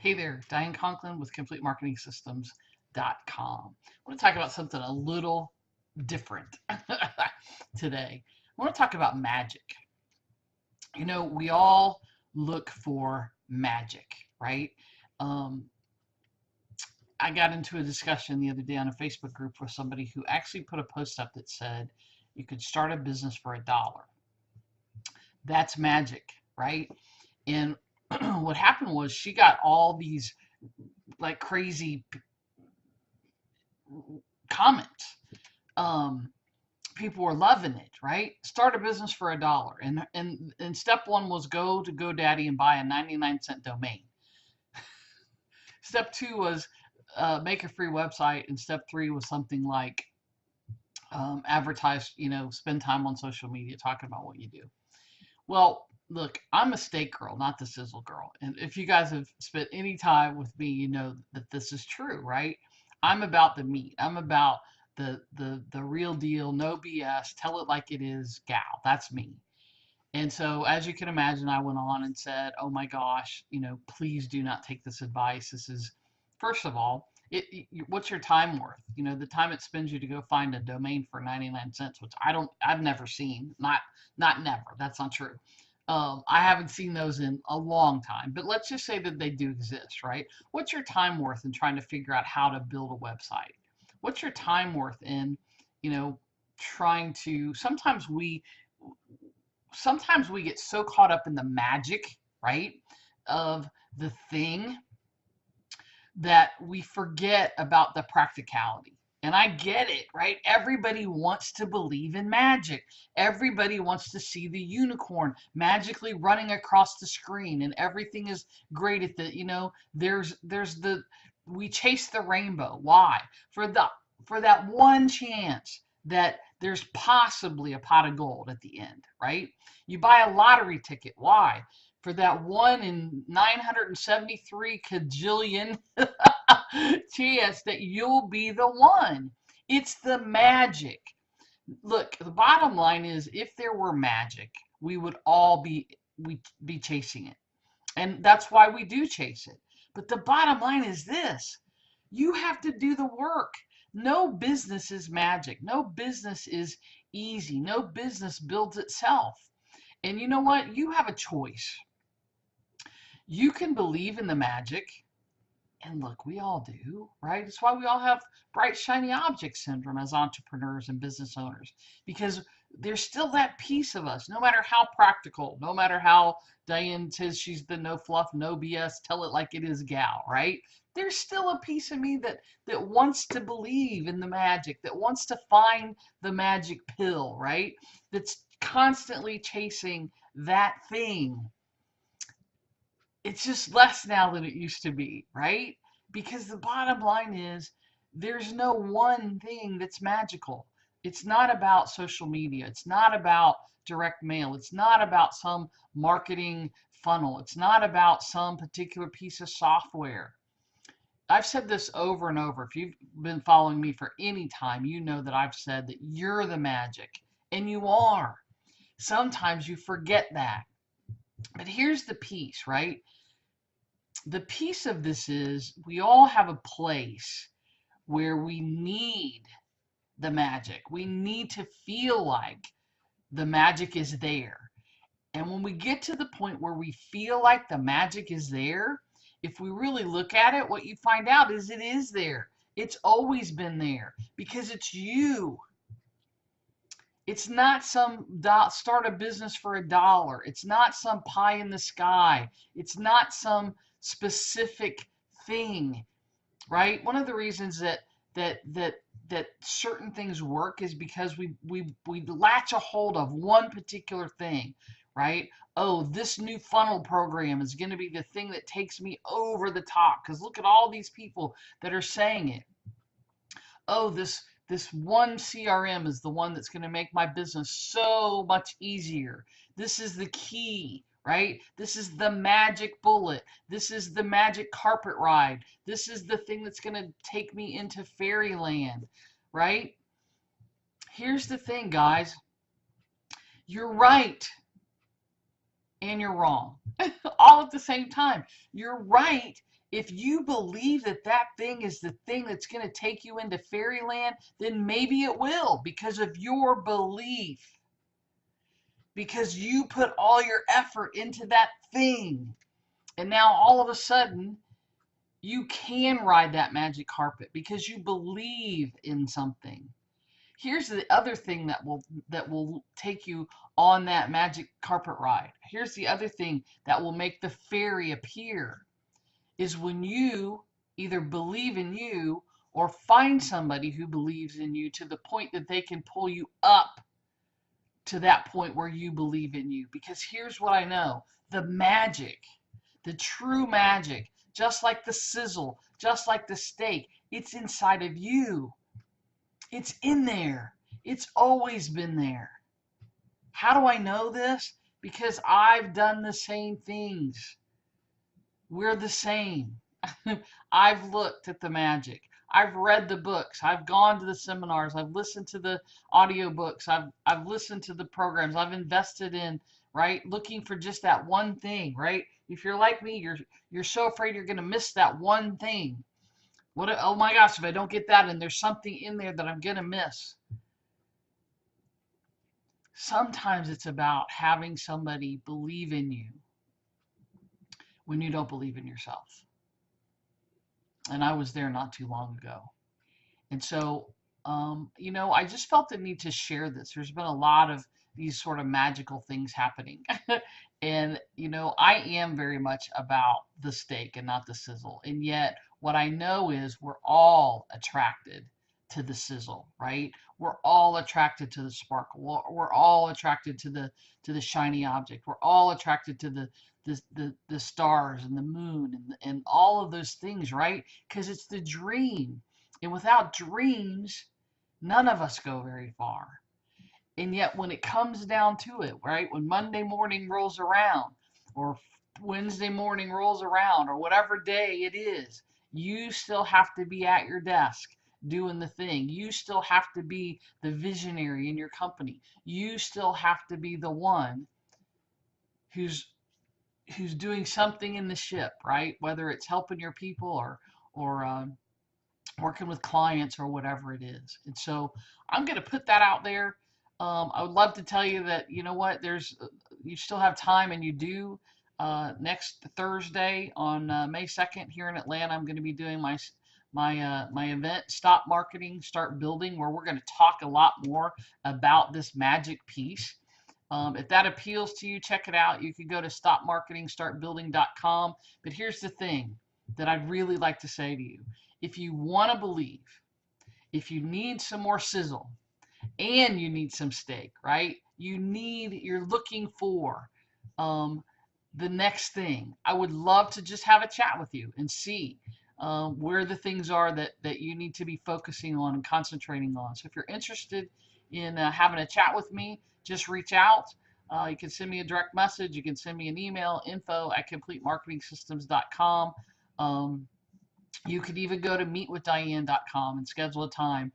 Hey there, Diane Conklin with CompleteMarketingSystems.com. I want to talk about something a little different today. I want to talk about magic. You know, we all look for magic, right? Um, I got into a discussion the other day on a Facebook group with somebody who actually put a post up that said you could start a business for $1. That's magic, right? And what happened was she got all these like crazy comments. Um, People were loving it, right? Start a business for $1, and step one was go to GoDaddy and buy a 99-cent domain. Step two was make a free website, and step three was something like advertise. Spend time on social media talking about what you do. Well, look, I'm a steak girl, not the sizzle girl. And if you guys have spent any time with me, you know that this is true, right? I'm about the meat. I'm about the real deal, no BS, tell it like it is, gal. That's me. And so, as you can imagine, I went on and said, "Oh my gosh, please do not take this advice. This is, first of all, what's your time worth? The time it spends you to go find a domain for 99 cents, which I've never seen. Not never. That's not true. I haven't seen those in a long time. But let's just say that they do exist, right? What's your time worth in trying to figure out how to build a website? What's your time worth in, you know, trying to? Sometimes we get so caught up in the magic, right, of the thing that we forget about the practicality. And I get it, right? Everybody wants to believe in magic. Everybody wants to see the unicorn magically running across the screen and everything is great at we chase the rainbow. Why? For that one chance that there's possibly a pot of gold at the end, right? You buy a lottery ticket. Why? For that 1 in 973 cajillion chance that you'll be the one. It's the magic. Look, the bottom line is if there were magic, we'd be chasing it. And that's why we do chase it. But the bottom line is this. You have to do the work. No business is magic. No business is easy. No business builds itself. And you know what? You have a choice. You can believe in the magic, and look, we all do, right? It's why we all have bright, shiny object syndrome as entrepreneurs and business owners, because there's still that piece of us, no matter how practical, no matter how Diane says she's the no fluff, no BS, tell it like it is gal, right? There's still a piece of me that wants to believe in the magic, that wants to find the magic pill, right? That's constantly chasing that thing. It's just less now than it used to be, right? Because the bottom line is there's no one thing that's magical. It's not about social media. It's not about direct mail. It's not about some marketing funnel. It's not about some particular piece of software. I've said this over and over. If you've been following me for any time, you know that I've said that you're the magic, and you are. Sometimes you forget that. But here's the piece, right? The piece of this is we all have a place where we need the magic. We need to feel like the magic is there. And when we get to the point where we feel like the magic is there, if we really look at it, what you find out is it is there. It's always been there because it's you. It's not some start a business for $1. It's not some pie in the sky. It's not some specific thing, right? One of the reasons that certain things work is because we latch a hold of one particular thing, right? Oh, this new funnel program is going to be the thing that takes me over the top because look at all these people that are saying it. Oh, this one CRM is the one that's going to make my business so much easier. This is the key, right? This is the magic bullet. This is the magic carpet ride. This is the thing that's going to take me into fairyland, right? Here's the thing, guys. You're right and you're wrong all at the same time. You're right If you believe that that thing is the thing that's going to take you into fairyland, then maybe it will, because of your belief, because you put all your effort into that thing. And now all of a sudden, you can ride that magic carpet because you believe in something. Here's the other thing that will take you on that magic carpet ride. Here's the other thing that will make the fairy appear, is when you either believe in you or find somebody who believes in you to the point that they can pull you up to that point where you believe in you. Because here's what I know, the magic, the true magic, just like the sizzle, just like the steak, it's inside of you. It's in there. It's always been there. How do I know this? Because I've done the same things. We're the same. I've looked at the magic. I've read the books. I've gone to the seminars. I've listened to the audiobooks. I've listened to the programs. I've invested in, right? Looking for just that one thing, right? If you're like me, you're so afraid you're going to miss that one thing. What, oh my gosh, if I don't get that and there's something in there that I'm going to miss. Sometimes it's about having somebody believe in you when you don't believe in yourself. And I was there not too long ago. And so, I just felt the need to share this. There's been a lot of these sort of magical things happening. And, I am very much about the steak and not the sizzle. And yet, what I know is we're all attracted to the sizzle, right? We're all attracted to the sparkle. We're all attracted to the shiny object. We're all attracted to the stars and the moon and all of those things, right? Because it's the dream. And without dreams, none of us go very far. And yet when it comes down to it, right, when Monday morning rolls around or Wednesday morning rolls around or whatever day it is, you still have to be at your desk doing the thing. You still have to be the visionary in your company. You still have to be the one who's doing something in the ship, right? Whether it's helping your people or working with clients or whatever it is. And so I'm going to put that out there. I would love to tell you that, you know what, you still have time, and you do. Next Thursday on May 2nd here in Atlanta, I'm going to be doing my event, Stop Marketing, Start Building, where we're going to talk a lot more about this magic piece. If that appeals to you, check it out. You can go to stopmarketingstartbuilding.com. But here's the thing that I'd really like to say to you. If you want to believe, if you need some more sizzle and you need some steak, right? You're looking for the next thing. I would love to just have a chat with you and see where the things are that you need to be focusing on and concentrating on. So if you're interested in having a chat with me, just reach out. You can send me a direct message. You can send me an email, info@completemarketingsystems.com. You could even go to meetwithdiane.com and schedule a time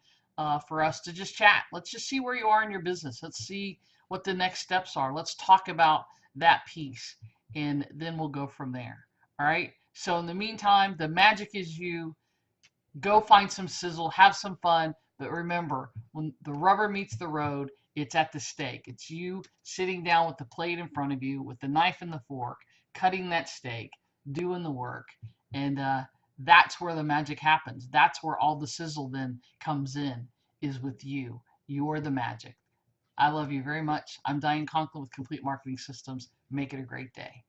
for us to just chat. Let's just see where you are in your business. Let's see what the next steps are. Let's talk about that piece, and then we'll go from there. All right. So in the meantime, the magic is you. Go find some sizzle, have some fun. But remember, when the rubber meets the road, it's at the steak. It's you sitting down with the plate in front of you, with the knife and the fork, cutting that steak, doing the work. And that's where the magic happens. That's where all the sizzle then comes in, is with you. You're the magic. I love you very much. I'm Diane Conklin with Complete Marketing Systems. Make it a great day.